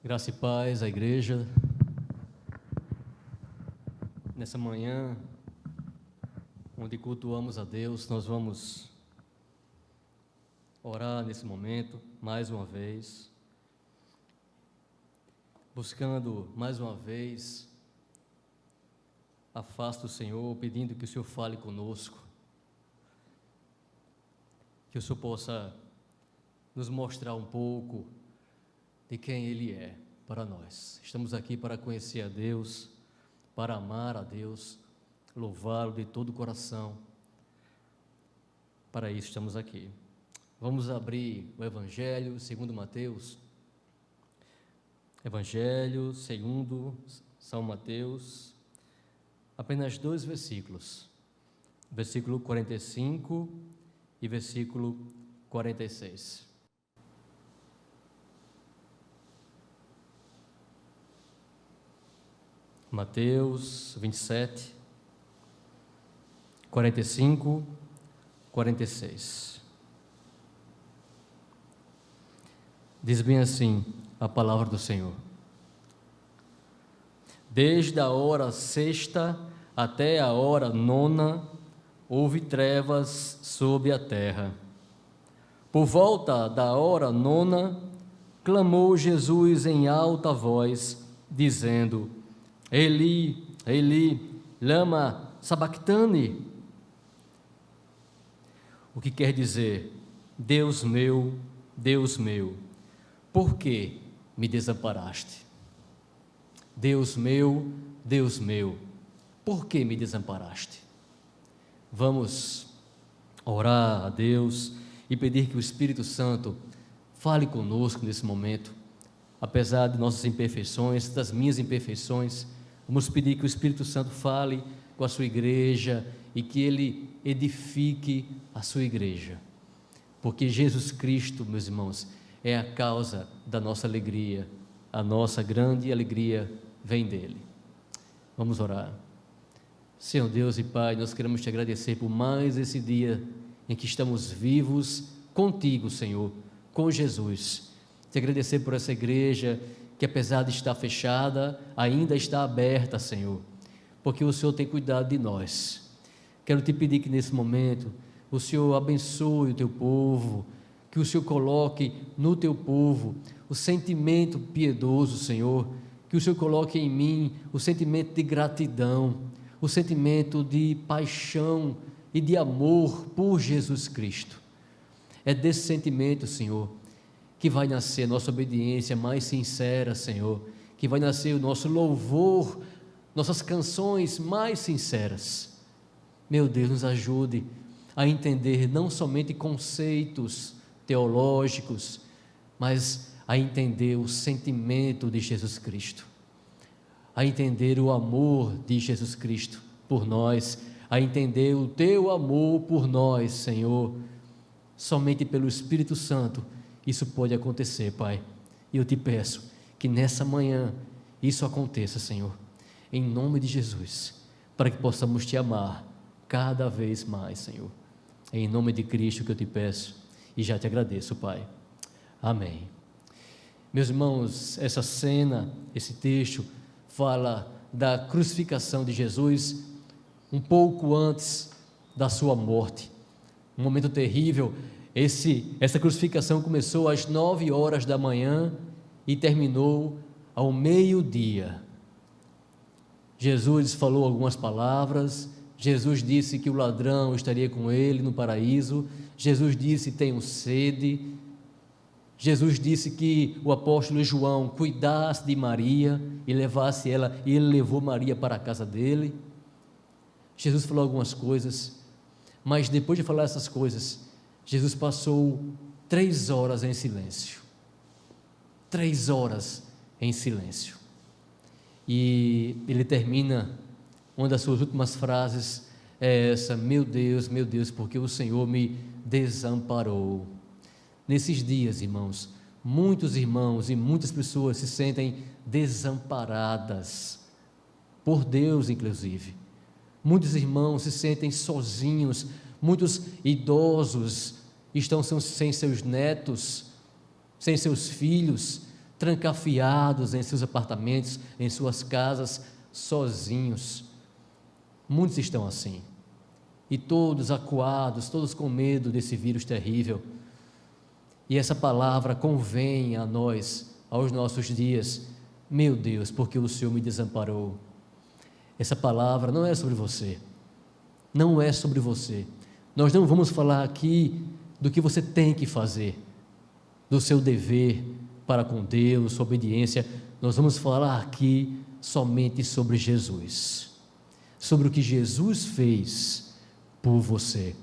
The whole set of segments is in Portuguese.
Graça e paz à igreja. Nessa manhã, onde cultuamos a Deus, nós vamos orar nesse momento, mais uma vez, buscando mais uma vez a face do Senhor, pedindo que o Senhor fale conosco, que o Senhor possa nos mostrar um pouco de quem Ele é para nós. Estamos aqui para conhecer a Deus, para amar a Deus, louvá-lo de todo o coração. Para isso estamos aqui. Vamos abrir o Evangelho segundo Mateus. Evangelho segundo São Mateus, apenas 2 versículos, versículo 45 e versículo 46. Mateus 27, 45, 46. Diz bem assim a palavra do Senhor: desde a hora sexta até a hora nona, houve trevas sobre a terra. Por volta da hora nona, clamou Jesus em alta voz, dizendo: Eli, Eli, lama sabactani. O que quer dizer: Deus meu, por que me desamparaste? Deus meu, por que me desamparaste? Vamos orar a Deus e pedir que o Espírito Santo fale conosco nesse momento. Apesar de nossas imperfeições, das minhas imperfeições, vamos pedir que o Espírito Santo fale com a sua igreja e que Ele edifique a sua igreja. Porque Jesus Cristo, meus irmãos, é a causa da nossa alegria. A nossa grande alegria vem dEle. Vamos orar. Senhor Deus e Pai, nós queremos Te agradecer por mais esse dia em que estamos vivos contigo, Senhor, com Jesus. Te agradecer por essa igreja que, apesar de estar fechada, ainda está aberta, Senhor, porque o Senhor tem cuidado de nós. Quero Te pedir que nesse momento o Senhor abençoe o Teu povo, que o Senhor coloque no Teu povo o sentimento piedoso, Senhor, que o Senhor coloque em mim o sentimento de gratidão, o sentimento de paixão e de amor por Jesus Cristo. É desse sentimento, Senhor, que vai nascer a nossa obediência mais sincera, Senhor, que vai nascer o nosso louvor, nossas canções mais sinceras. Meu Deus, nos ajude a entender não somente conceitos teológicos, mas a entender o sentimento de Jesus Cristo, a entender o amor de Jesus Cristo por nós, a entender o Teu amor por nós, Senhor. Somente pelo Espírito Santo isso pode acontecer, Pai, e eu Te peço que nessa manhã isso aconteça, Senhor, em nome de Jesus, para que possamos Te amar cada vez mais, Senhor. É em nome de Cristo que eu Te peço e já Te agradeço, Pai. Amém. Meus irmãos, essa cena, esse texto fala da crucificação de Jesus um pouco antes da sua morte. Um momento terrível. Essa crucificação começou às 9 horas da manhã e terminou ao meio-dia. Jesus falou algumas palavras. Jesus disse que o ladrão estaria com ele no paraíso. Jesus disse: tenho sede. Jesus disse que o apóstolo João cuidasse de Maria e levasse ela, e ele levou Maria para a casa dele. Jesus falou algumas coisas, mas depois de falar essas coisas, Jesus passou 3 horas em silêncio. 3 horas em silêncio. E ele termina, uma das suas últimas frases é essa: meu Deus, porque o Senhor me desamparou. Nesses dias, irmãos, muitos irmãos e muitas pessoas se sentem desamparadas, por Deus inclusive. Muitos irmãos se sentem sozinhos, muitos idosos estão sem seus netos, sem seus filhos, trancafiados em seus apartamentos, em suas casas, sozinhos. Muitos estão assim, e todos acuados, todos com medo desse vírus terrível. E essa palavra convém a nós, aos nossos dias. Meu Deus, porque o Senhor me desamparou. Essa palavra não é sobre você, não é sobre você. Nós não vamos falar aqui do que você tem que fazer, do seu dever para com Deus, sua obediência. Nós vamos falar aqui somente sobre Jesus, sobre o que Jesus fez por você.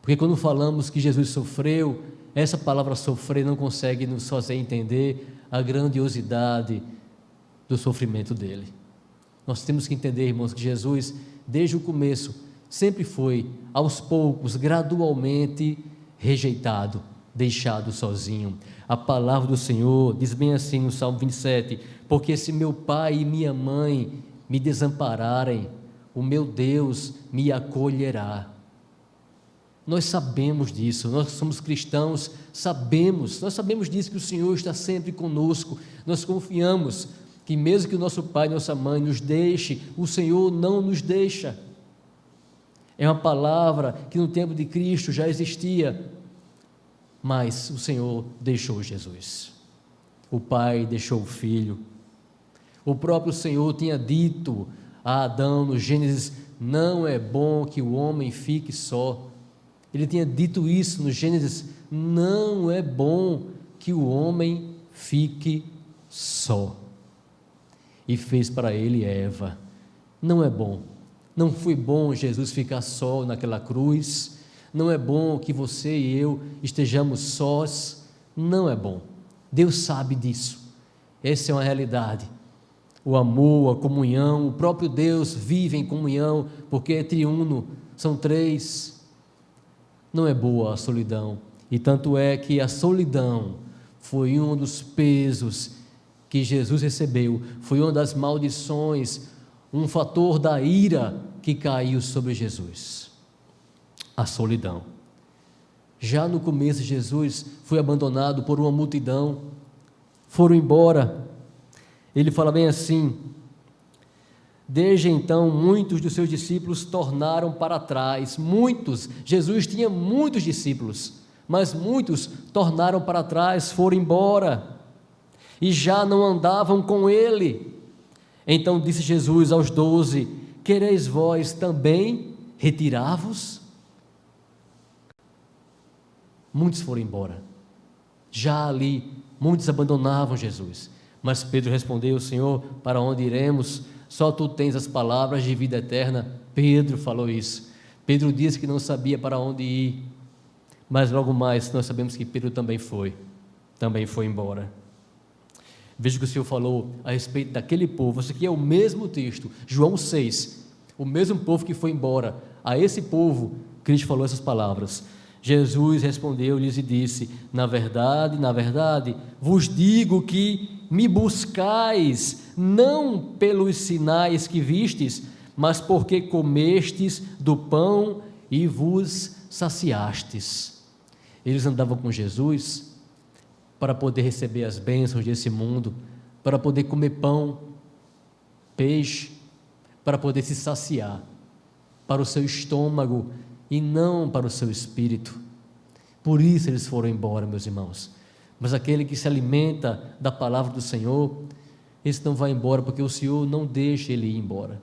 Porque quando falamos que Jesus sofreu, essa palavra sofrer não consegue nos fazer entender a grandiosidade do sofrimento dele. Nós temos que entender, irmãos, que Jesus, desde o começo, sempre foi, aos poucos, gradualmente rejeitado, deixado sozinho. A palavra do Senhor diz bem assim no Salmo 27, porque se meu pai e minha mãe me desampararem, o meu Deus me acolherá. Nós sabemos disso, nós somos cristãos, nós sabemos disso, que o Senhor está sempre conosco. Nós confiamos que mesmo que o nosso pai e nossa mãe nos deixe, o Senhor não nos deixa. É uma palavra que no tempo de Cristo já existia, mas o Senhor deixou Jesus. O Pai deixou o Filho. O próprio Senhor tinha dito a Adão no Gênesis: não é bom que o homem fique só. Ele tinha dito isso no Gênesis: não é bom que o homem fique só. E fez para ele Eva. Não é bom. Não foi bom Jesus ficar só naquela cruz. Não é bom que você e eu estejamos sós. Não é bom. Deus sabe disso. Essa é uma realidade. O amor, a comunhão, o próprio Deus vive em comunhão, porque é triuno, são três. Não é boa a solidão. E tanto é que a solidão foi um dos pesos que Jesus recebeu, foi uma das maldições, um fator da ira que caiu sobre Jesus. A solidão. Já no começo, Jesus foi abandonado por uma multidão, foram embora. Ele fala bem assim: desde então muitos dos seus discípulos tornaram para trás. Muitos, Jesus tinha muitos discípulos, mas muitos tornaram para trás, foram embora e já não andavam com ele. Então disse Jesus aos 12: quereis vós também retirar-vos? Muitos foram embora, já ali muitos abandonavam Jesus, mas Pedro respondeu: Senhor, para onde iremos? Só tu tens as palavras de vida eterna. Pedro falou isso. Pedro disse que não sabia para onde ir, mas logo mais nós sabemos que Pedro também foi embora. Veja o que o Senhor falou a respeito daquele povo. Isso aqui é o mesmo texto, João 6, o mesmo povo que foi embora. A esse povo, Cristo falou essas palavras. Jesus respondeu-lhes e disse: na verdade, vos digo que me buscais, não pelos sinais que vistes, mas porque comestes do pão e vos saciastes. Eles andavam com Jesus para poder receber as bênçãos desse mundo, para poder comer pão, peixe, para poder se saciar, para o seu estômago e não para o seu espírito. Por isso eles foram embora, meus irmãos. Mas aquele que se alimenta da palavra do Senhor, esse não vai embora, porque o Senhor não deixa ele ir embora.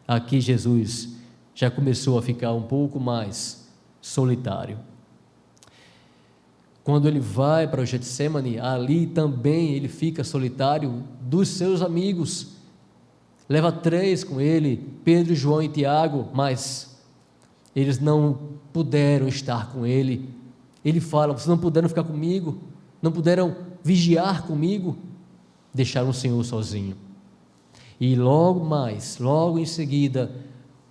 Aqui Jesus já começou a ficar um pouco mais solitário. Quando ele vai para o Getsemane, ali também ele fica solitário dos seus amigos. Leva 3 com ele, Pedro, João e Tiago, mas eles não puderam estar com ele. Ele fala: vocês não puderam ficar comigo, não puderam vigiar comigo, deixaram o Senhor sozinho. E logo em seguida,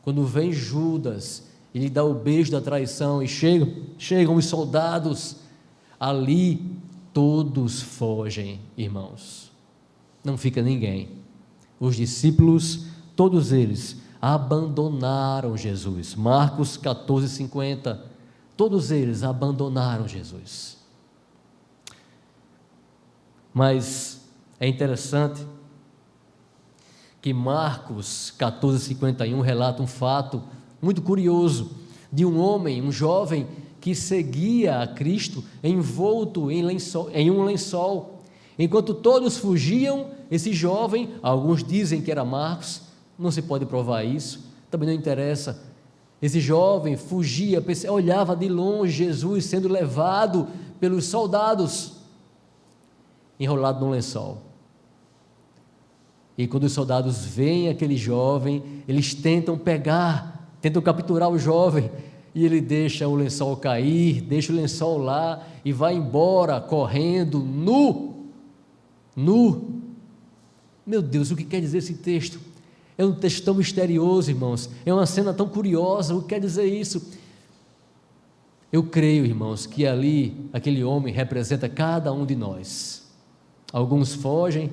quando vem Judas, ele dá o beijo da traição e chegam os soldados. Ali todos fogem, irmãos, não fica ninguém. Os discípulos, todos eles abandonaram Jesus. Marcos 14:50, todos eles abandonaram Jesus. Mas é interessante que Marcos 14:51 relata um fato muito curioso de um homem, um jovem, que seguia a Cristo envolto em um lençol. Enquanto todos fugiam, esse jovem, alguns dizem que era Marcos, não se pode provar isso, também não interessa. Esse jovem fugia, olhava de longe Jesus sendo levado pelos soldados, enrolado num lençol. E quando os soldados veem aquele jovem, eles tentam capturar o jovem, e ele deixa o lençol cair, deixa o lençol lá e vai embora correndo, nu. Meu Deus, o que quer dizer esse texto? É um texto tão misterioso, irmãos, é uma cena tão curiosa. O que quer dizer isso? Eu creio, irmãos, que ali aquele homem representa cada um de nós. Alguns fogem,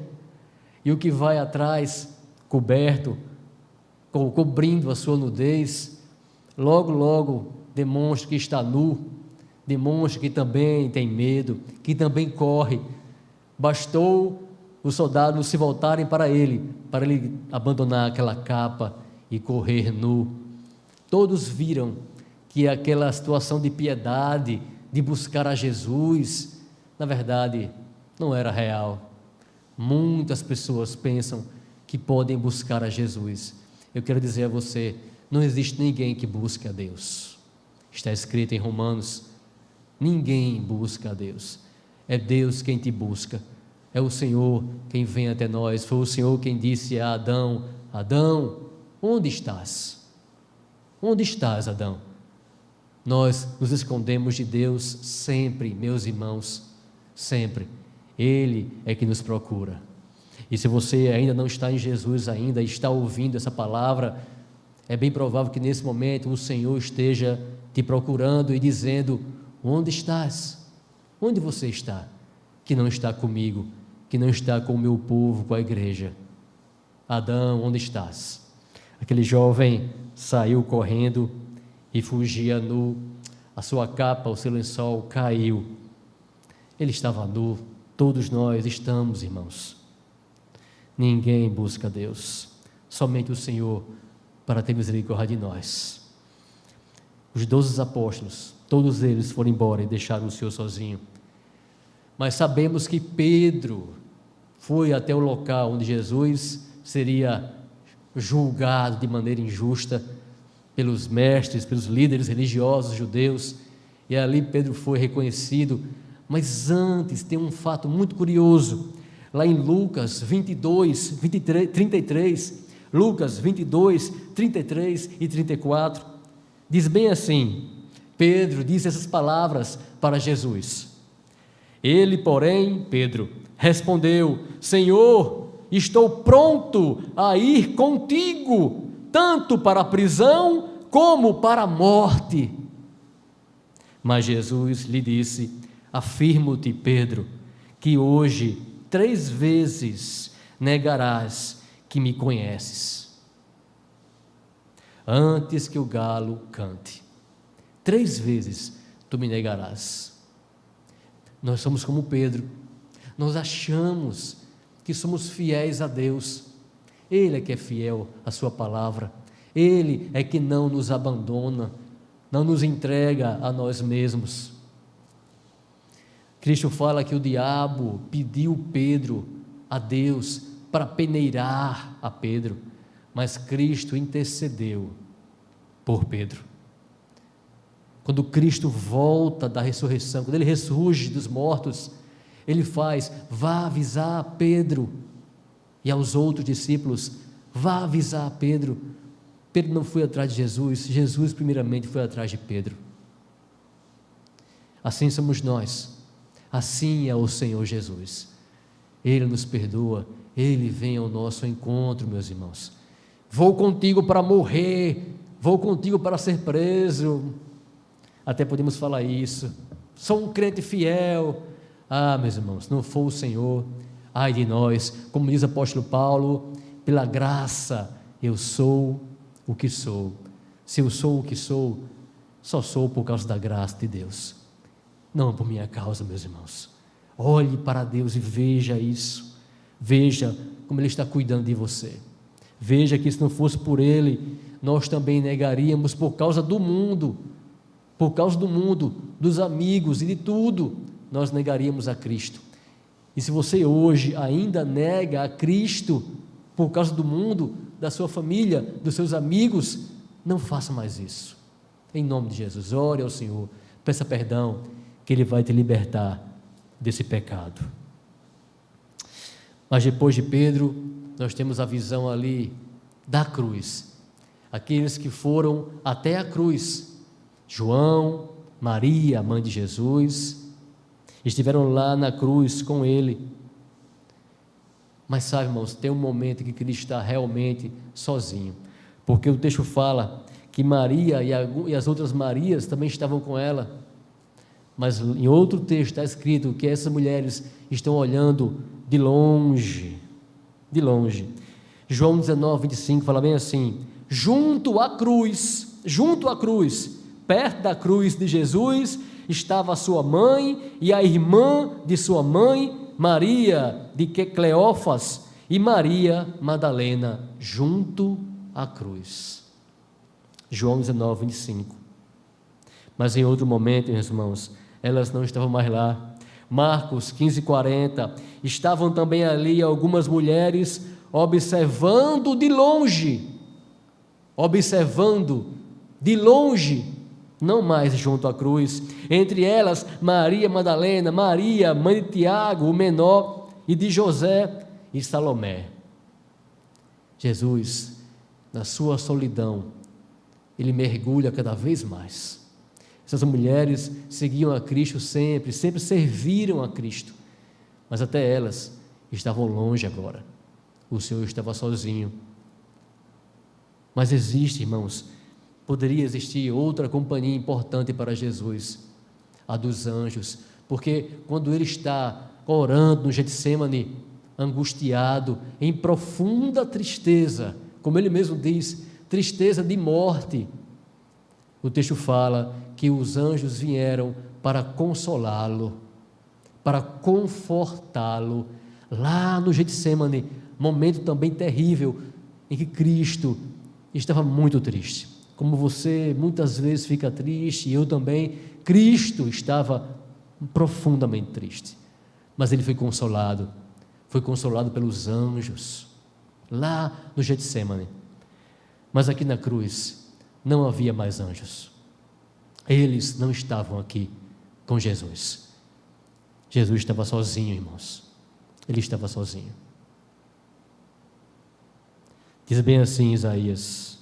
e o que vai atrás, coberto, cobrindo a sua nudez, logo demonstra que está nu, demonstra que também tem medo, que também corre. Bastou os soldados se voltarem para ele abandonar aquela capa e correr nu. Todos viram que aquela situação de piedade, de buscar a Jesus, na verdade, não era real. Muitas pessoas pensam que podem buscar a Jesus. Eu quero dizer a você, não existe ninguém que busque a Deus. Está escrito em Romanos, ninguém busca a Deus. É Deus quem te busca. É o Senhor quem vem até nós. Foi o Senhor quem disse a Adão: Adão, onde estás? Onde estás, Adão? Nós nos escondemos de Deus sempre, meus irmãos, sempre. Ele é que nos procura. E se você ainda não está em Jesus ainda, está ouvindo essa palavra, é bem provável que nesse momento o Senhor esteja te procurando e dizendo: onde estás? Onde você está? Que não está comigo, que não está com o meu povo, com a igreja. Adão, onde estás? Aquele jovem saiu correndo e fugia nu, a sua capa, o seu lençol caiu. Ele estava nu, todos nós estamos, irmãos. Ninguém busca Deus, somente o Senhor para ter misericórdia de nós. Os 12 apóstolos, todos eles foram embora e deixaram o Senhor sozinho. Mas sabemos que Pedro foi até o local onde Jesus seria julgado de maneira injusta pelos mestres, pelos líderes religiosos judeus, e ali Pedro foi reconhecido. Mas antes tem um fato muito curioso, lá em Lucas 22, 23, 33, Lucas 22, 33 e 34, diz bem assim: Pedro disse essas palavras para Jesus. Ele, porém, Pedro, respondeu: Senhor, estou pronto a ir contigo, tanto para a prisão como para a morte. Mas Jesus lhe disse: afirmo-te, Pedro, que hoje 3 vezes negarás que me conheces, antes que o galo cante. 3 vezes tu me negarás. Nós somos como Pedro, nós achamos que somos fiéis a Deus. Ele é que é fiel à sua palavra, Ele é que não nos abandona, não nos entrega a nós mesmos. Cristo fala que o diabo pediu Pedro a Deus para peneirar a Pedro, mas Cristo intercedeu por Pedro. Quando Cristo volta da ressurreição, quando Ele ressurge dos mortos, Ele vá avisar a Pedro e aos outros discípulos, vá avisar a Pedro. Pedro não foi atrás de Jesus, Jesus primeiramente foi atrás de Pedro. Assim somos nós, assim é o Senhor Jesus. Ele nos perdoa, Ele vem ao nosso encontro, meus irmãos. Vou contigo para morrer, vou contigo para ser preso. Até podemos falar isso. Sou um crente fiel. Ah, meus irmãos, não for o Senhor, ai de nós, como diz o apóstolo Paulo, pela graça eu sou o que sou. Se eu sou o que sou, só sou por causa da graça de Deus, não por minha causa, meus irmãos. Olhe para Deus e veja isso. Veja como Ele está cuidando de você. Veja que se não fosse por Ele, nós também negaríamos por causa do mundo, dos amigos e de tudo, nós negaríamos a Cristo. E se você hoje ainda nega a Cristo por causa do mundo, da sua família, dos seus amigos, não faça mais isso. Em nome de Jesus, ore ao Senhor, peça perdão, que Ele vai te libertar desse pecado. Mas depois de Pedro, nós temos a visão ali da cruz. Aqueles que foram até a cruz, João, Maria, mãe de Jesus, estiveram lá na cruz com Ele. Mas sabe, irmãos, tem um momento que Cristo está realmente sozinho, porque o texto fala que Maria e as outras Marias também estavam com ela, mas em outro texto está escrito que essas mulheres estão olhando de longe, João 19, 25 fala bem assim: junto à cruz, perto da cruz de Jesus, estava a sua mãe e a irmã de sua mãe, Maria de Cleófas, e Maria Madalena, junto à cruz. João 19, 25. Mas em outro momento, meus irmãos, elas não estavam mais lá. Marcos 15, 40, estavam também ali algumas mulheres observando de longe, não mais junto à cruz, entre elas Maria Madalena, Maria, mãe de Tiago, o menor, e de José e Salomé. Jesus, na sua solidão, Ele mergulha cada vez mais. Essas mulheres seguiam a Cristo sempre serviram a Cristo, mas até elas estavam longe agora. O Senhor estava sozinho. Mas existe, irmãos, poderia existir outra companhia importante para Jesus, a dos anjos, porque quando Ele está orando no Getsêmani, angustiado, em profunda tristeza, como Ele mesmo diz, tristeza de morte, o texto fala que os anjos vieram para consolá-lo, para confortá-lo, lá no Getsêmani, momento também terrível, em que Cristo estava muito triste, como você muitas vezes fica triste, e eu também. Cristo estava profundamente triste, mas Ele foi consolado pelos anjos, lá no Getsêmani. Mas aqui na cruz, não havia mais anjos, eles não estavam aqui com Jesus. Jesus estava sozinho, irmãos, Ele estava sozinho. Diz bem assim Isaías: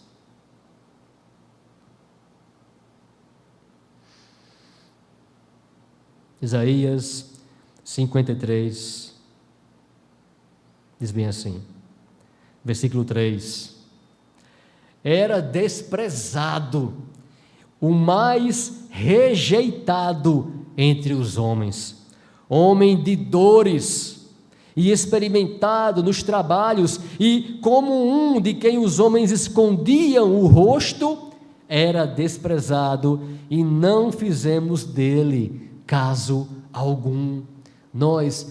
Isaías 53, diz bem assim, versículo 3: era desprezado, o mais rejeitado entre os homens, homem de dores e experimentado nos trabalhos, e como um de quem os homens escondiam o rosto, era desprezado, e não fizemos dele caso algum.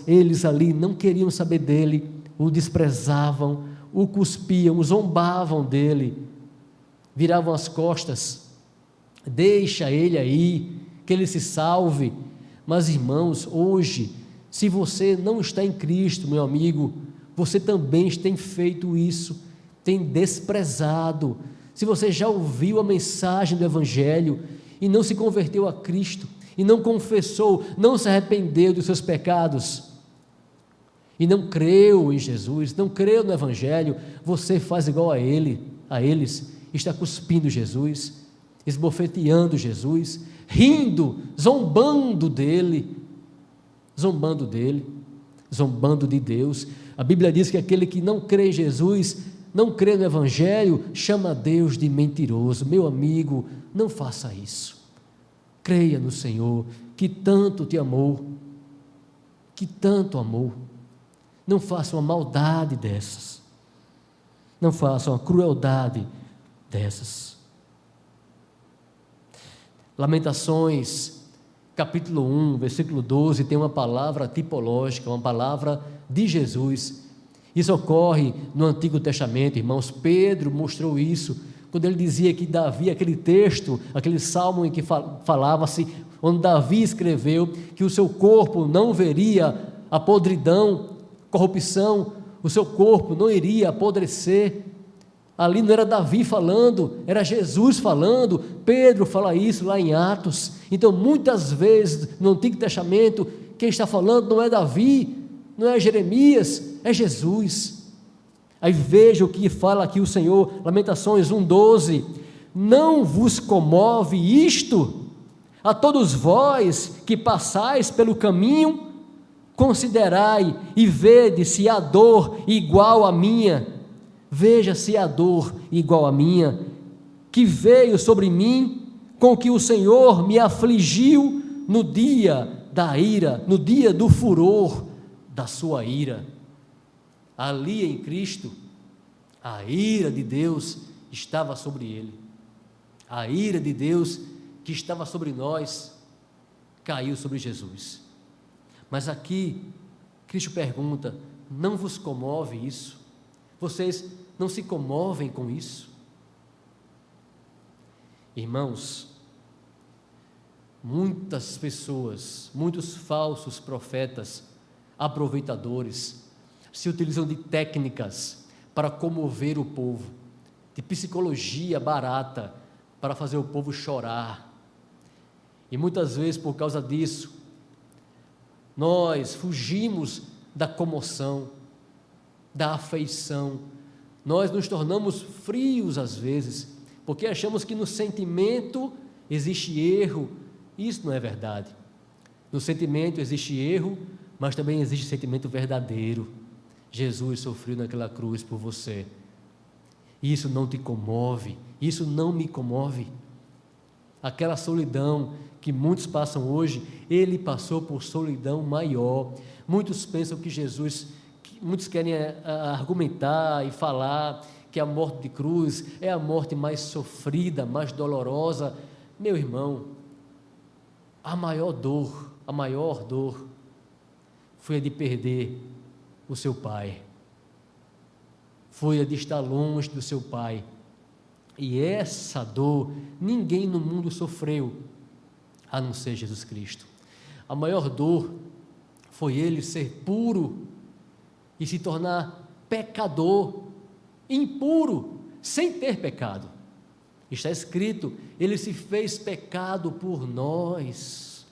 Eles ali não queriam saber dele, o desprezavam, o cuspiam, zombavam dele, viravam as costas. Deixa ele aí, que ele se salve. Mas irmãos, hoje, se você não está em Cristo, meu amigo, você também tem feito isso, tem desprezado. Se você já ouviu a mensagem do Evangelho e não se converteu a Cristo, e não confessou, não se arrependeu dos seus pecados, e não creu em Jesus, não creu no Evangelho, você faz igual a eles, está cuspindo Jesus, esbofeteando Jesus, rindo, zombando de Deus. A Bíblia diz que aquele que não crê em Jesus, não crê no Evangelho, chama Deus de mentiroso. Meu amigo, não faça isso. Creia no Senhor, que tanto te amou, não faça uma maldade dessas, não faça uma crueldade dessas. Lamentações capítulo 1, versículo 12, tem uma palavra tipológica, uma palavra de Jesus. Isso ocorre no Antigo Testamento, irmãos. Pedro mostrou isso, quando ele dizia que Davi, aquele texto, aquele salmo em que falava-se, onde Davi escreveu que o seu corpo não veria a podridão, corrupção, o seu corpo não iria apodrecer. Ali não era Davi falando, era Jesus falando. Pedro fala isso lá em Atos. Então, muitas vezes no Antigo Testamento, quem está falando não é Davi, não é Jeremias, é Jesus. Aí veja o que fala aqui o Senhor, Lamentações 1,12: não vos comove isto? A todos vós que passais pelo caminho, considerai e vede se há dor igual à minha. Veja se há dor igual à minha, que veio sobre mim, com que o Senhor me afligiu no dia da ira, no dia do furor da sua ira. Ali em Cristo, a ira de Deus estava sobre ele. A ira de Deus que estava sobre nós, caiu sobre Jesus. Mas aqui, Cristo pergunta: não vos comove isso? Vocês não se comovem com isso? Irmãos, muitas pessoas, muitos falsos profetas, aproveitadores, se utilizam de técnicas para comover o povo, de psicologia barata para fazer o povo chorar. E muitas vezes, por causa disso, nós fugimos da comoção, da afeição, nós nos tornamos frios às vezes, porque achamos que no sentimento existe erro. Isso não é verdade. No sentimento existe erro, mas também existe sentimento verdadeiro. Jesus sofreu naquela cruz por você. Isso não te comove, isso não me comove. Aquela solidão que muitos passam hoje, ele passou por solidão maior. Muitos pensam que Jesus, muitos querem argumentar e falar que a morte de cruz é a morte mais sofrida, mais dolorosa. Meu irmão, a maior dor foi a de perder o seu pai, foi a de estar longe do seu pai. E essa dor ninguém no mundo sofreu a não ser Jesus Cristo. A maior dor foi ele ser puro e se tornar pecador, impuro, sem ter pecado. Está escrito: ele se fez pecado por nós.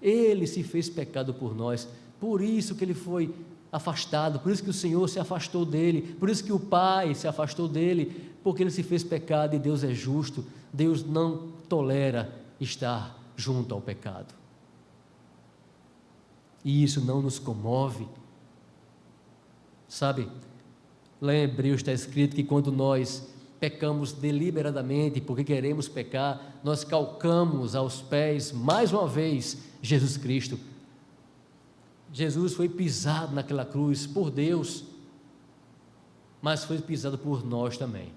Ele se fez pecado por nós. Por isso que ele foi afastado, por isso que o Senhor se afastou dele, por isso que o Pai se afastou dele, porque ele se fez pecado e Deus é justo. Deus não tolera estar junto ao pecado. E isso não nos comove. Sabe, lá em Hebreus está escrito que quando nós pecamos deliberadamente, porque queremos pecar, nós calcamos aos pés, mais uma vez, Jesus Cristo. Jesus foi pisado naquela cruz por Deus, mas foi pisado por nós também,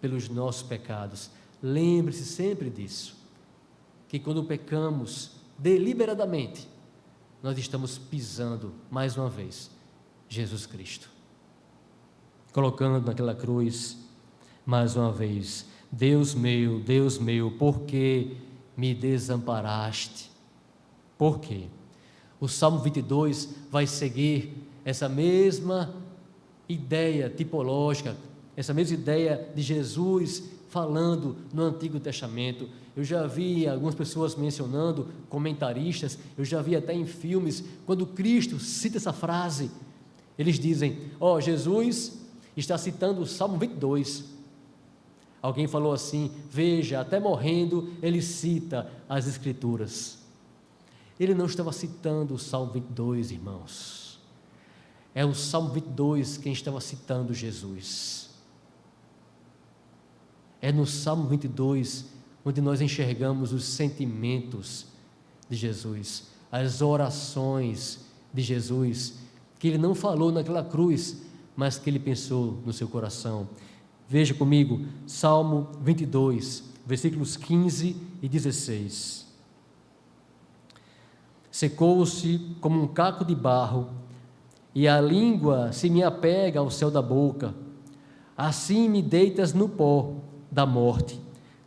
pelos nossos pecados. Lembre-se sempre disso, que quando pecamos deliberadamente, nós estamos pisando, mais uma vez, Jesus Cristo. Colocando naquela cruz, mais uma vez: Deus meu, por que me desamparaste? Por quê? O Salmo 22 vai seguir essa mesma ideia tipológica, essa mesma ideia de Jesus falando no Antigo Testamento. Eu já vi algumas pessoas mencionando, comentaristas, eu já vi até em filmes, quando Cristo cita essa frase, eles dizem: Jesus está citando o Salmo 22. Alguém falou assim: veja, até morrendo ele cita as Escrituras. Ele não estava citando o Salmo 22, irmãos. É o Salmo 22 quem estava citando Jesus. É no Salmo 22 onde nós enxergamos os sentimentos de Jesus, as orações de Jesus, que ele não falou naquela cruz, mas que ele pensou no seu coração. Veja comigo, Salmo 22, versículos 15 e 16. secou-se como um caco de barro, e a língua se me apega ao céu da boca. Assim me deitas no pó da morte.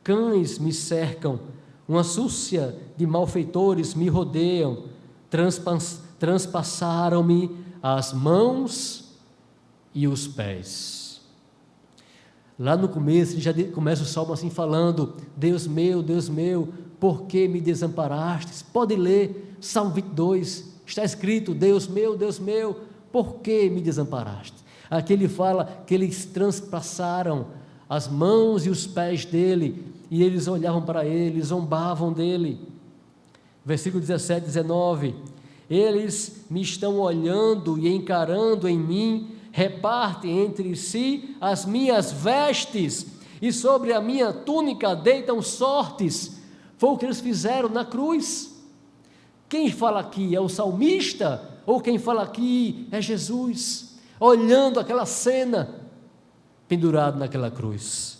Cães me cercam, uma súcia de malfeitores me rodeiam, transpassaram-me as mãos e os pés. Lá no começo, ele já começa o salmo assim falando: Deus meu, por que me desamparastes? Pode ler Salmo 22, está escrito: Deus meu, por que me desamparaste? Aqui ele fala que eles transpassaram as mãos e os pés dele, e eles olhavam para ele, zombavam dele. Versículo 17, 19: eles me estão olhando e encarando em mim, repartem entre si as minhas vestes, e sobre a minha túnica deitam sortes. Foi o que eles fizeram na cruz. Quem fala aqui é o salmista, ou quem fala aqui é Jesus, olhando aquela cena, pendurado naquela cruz.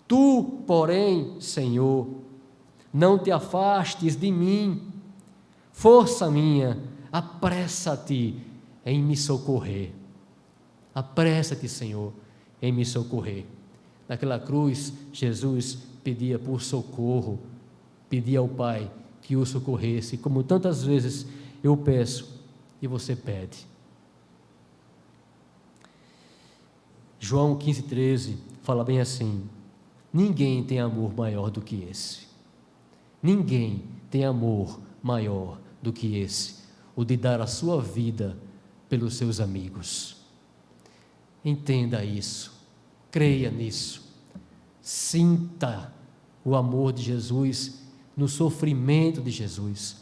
Tu, porém, Senhor, não te afastes de mim, força minha, apressa-te em me socorrer. Apressa-te, Senhor, em me socorrer. Naquela cruz, Jesus pedia por socorro, pedia ao Pai que o socorresse, como tantas vezes eu peço e você pede. João 15,13 fala bem assim: ninguém tem amor maior do que esse. Ninguém tem amor maior do que esse, o de dar a sua vida pelos seus amigos. Entenda isso, creia nisso, sinta o amor de Jesus no sofrimento de Jesus,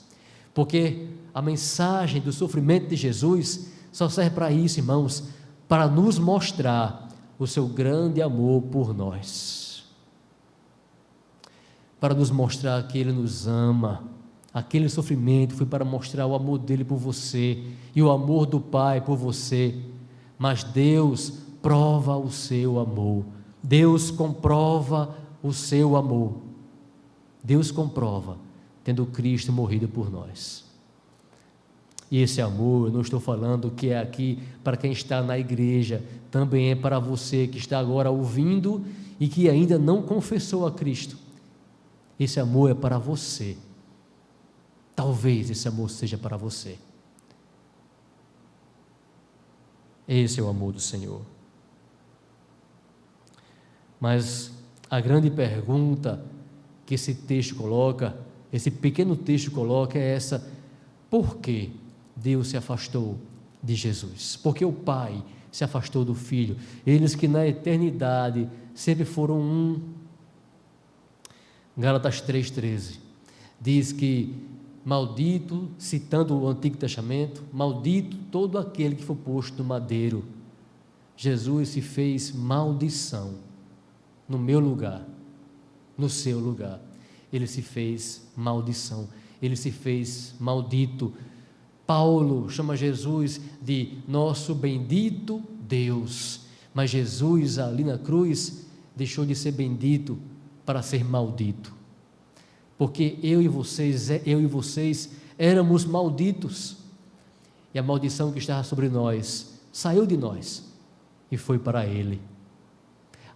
porque a mensagem do sofrimento de Jesus só serve para isso, irmãos, para nos mostrar o seu grande amor por nós, para nos mostrar que Ele nos ama. Aquele sofrimento foi para mostrar o amor dele por você e o amor do Pai por você. Mas Deus prova o seu amor, Deus comprova o seu amor, Deus comprova tendo Cristo morrido por nós. E esse amor, eu não estou falando que é aqui para quem está na igreja, também é para você que está agora ouvindo e que ainda não confessou a Cristo. Esse amor é para você. Talvez esse amor seja para você. Esse é o amor do Senhor. Mas a grande pergunta que esse texto coloca, esse pequeno texto coloca, é essa: por que Deus se afastou de Jesus? Por que o Pai se afastou do Filho? Eles que na eternidade sempre foram um. Gálatas 3,13 diz que maldito, citando o Antigo Testamento, maldito todo aquele que for posto no madeiro. Jesus se fez maldição no meu lugar, no seu lugar. Ele se fez maldição, ele se fez maldito. Paulo chama Jesus de nosso bendito Deus, mas Jesus ali na cruz deixou de ser bendito para ser maldito, porque eu e vocês éramos malditos, e a maldição que estava sobre nós saiu de nós e foi para Ele.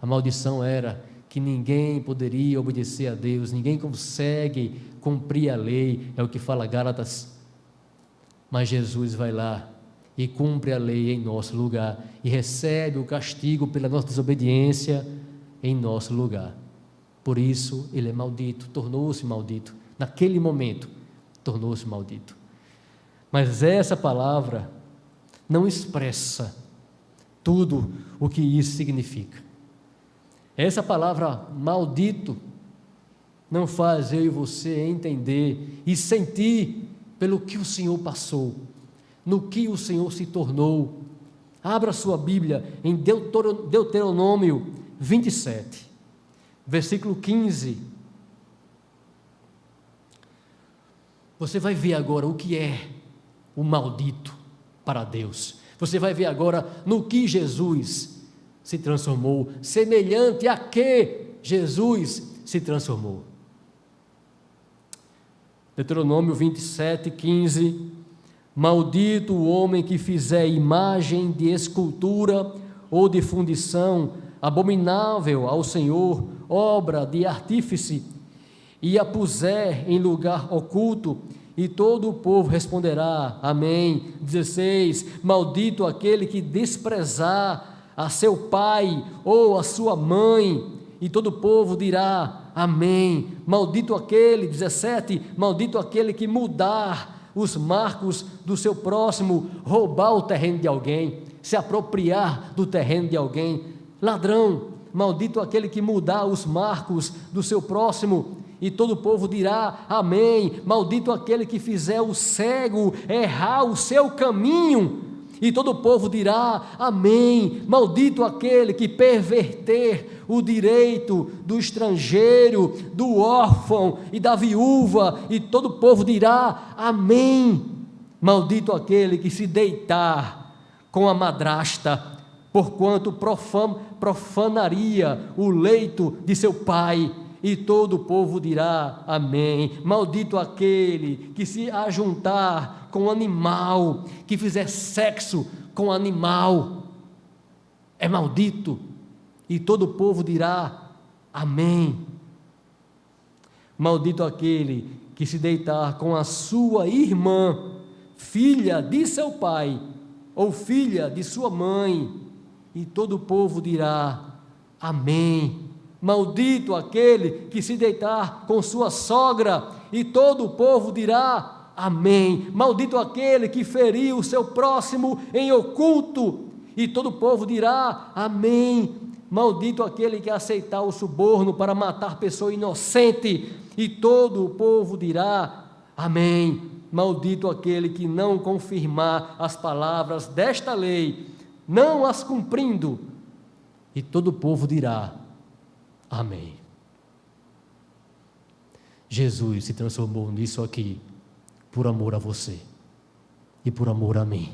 A maldição era que ninguém poderia obedecer a Deus, ninguém consegue cumprir a lei, é o que fala Gálatas. Mas Jesus vai lá e cumpre a lei em nosso lugar e recebe o castigo pela nossa desobediência em nosso lugar. Por isso ele é maldito, tornou-se maldito. Naquele momento, tornou-se maldito. Mas essa palavra não expressa tudo o que isso significa. Essa palavra maldito não faz eu e você entender e sentir pelo que o Senhor passou, no que o Senhor se tornou. Abra sua Bíblia em Deuteronômio 27, versículo 15. Você vai ver agora o que é o maldito para Deus. Você vai ver agora no que Jesus se transformou, semelhante a que Jesus se transformou. Deuteronômio 27:15, maldito o homem que fizer imagem de escultura ou de fundição, abominável ao Senhor, obra de artífice, e a puser em lugar oculto, e todo o povo responderá, amém. 16, maldito aquele que desprezar a seu pai ou a sua mãe, e todo o povo dirá, amém. Maldito aquele, 17, maldito aquele que mudar os marcos do seu próximo, roubar o terreno de alguém, se apropriar do terreno de alguém. Ladrão, maldito aquele que mudar os marcos do seu próximo, e todo o povo dirá, amém. Maldito aquele que fizer o cego errar o seu caminho, e todo o povo dirá, amém. Maldito aquele que perverter o direito do estrangeiro, do órfão e da viúva, e todo o povo dirá, amém. Maldito aquele que se deitar com a madrasta, porquanto profanaria o leito de seu pai, e todo o povo dirá, amém. Maldito aquele que se ajuntar com animal, que fizer sexo com animal, é maldito, e todo o povo dirá, amém. Maldito aquele que se deitar com a sua irmã, filha de seu pai, ou filha de sua mãe, e todo o povo dirá, amém. Maldito aquele que se deitar com sua sogra, e todo o povo dirá, amém. Maldito aquele que ferir o seu próximo em oculto, e todo o povo dirá, amém. Maldito aquele que aceitar o suborno para matar pessoa inocente, e todo o povo dirá, amém. Maldito aquele que não confirmar as palavras desta lei, não as cumprindo, e todo o povo dirá, amém. Jesus se transformou nisso aqui, por amor a você e por amor a mim.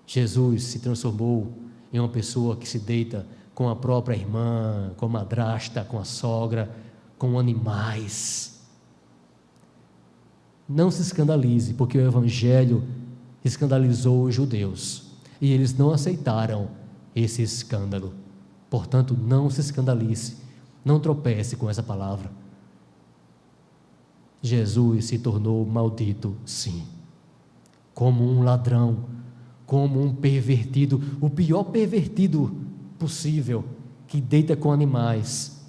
Jesus se transformou em uma pessoa que se deita com a própria irmã, com a madrasta, com a sogra, com animais. Não se escandalize, porque o Evangelho escandalizou os judeus, e eles não aceitaram esse escândalo. Portanto, não se escandalize, não tropece com essa palavra. Jesus se tornou maldito, sim, como um ladrão, como um pervertido, o pior pervertido possível, que deita com animais.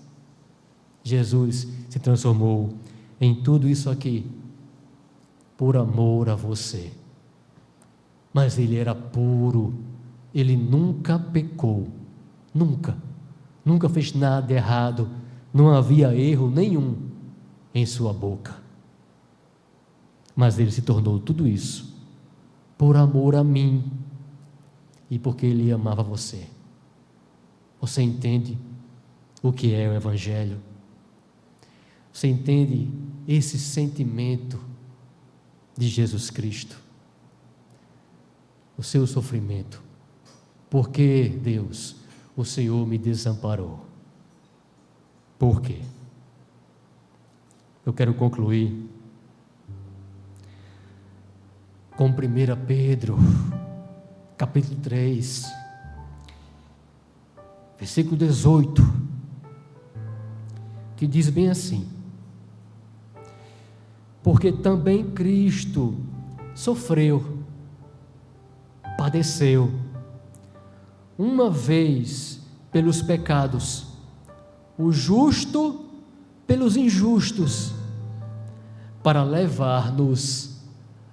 Jesus se transformou em tudo isso aqui, por amor a você. Mas ele era puro, ele nunca pecou, nunca fez nada errado, não havia erro nenhum em sua boca. Mas ele se tornou tudo isso por amor a mim e porque ele amava você. Você entende o que é o Evangelho? Você entende esse sentimento de Jesus Cristo? O seu sofrimento. Porque, Deus, o Senhor me desamparou. Por quê? Eu quero concluir com 1 Pedro, capítulo 3, versículo 18, que diz bem assim: porque também Cristo sofreu, padeceu, uma vez pelos pecados, o justo pelos injustos, para levar-nos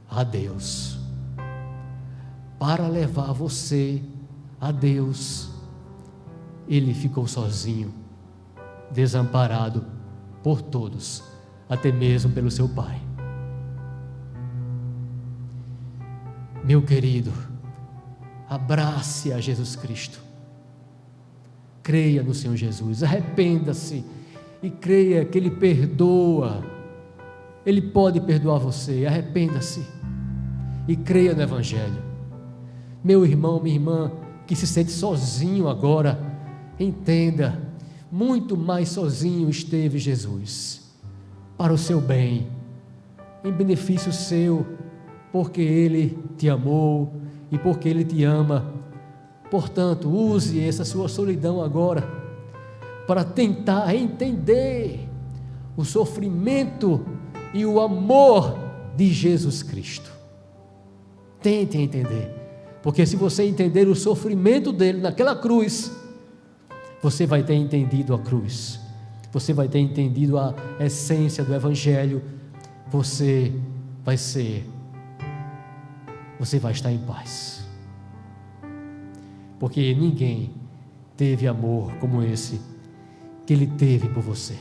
a Deus, para levar você a Deus. Ele ficou sozinho, desamparado por todos, até mesmo pelo seu Pai. Meu querido, abrace a Jesus Cristo, creia no Senhor Jesus, arrependa-se e creia que Ele perdoa. Ele pode perdoar você, arrependa-se e creia no Evangelho. Meu irmão, minha irmã, que se sente sozinho agora, entenda, muito mais sozinho esteve Jesus. para o seu bem, em benefício seu, porque Ele te amou e porque Ele te ama. Portanto, use essa sua solidão agora para tentar entender o sofrimento e o amor de Jesus Cristo. Tente entender, porque se você entender o sofrimento dele naquela cruz, você vai ter entendido a cruz, você vai ter entendido a essência do Evangelho, você vai estar em paz, porque ninguém teve amor como esse que Ele teve por você.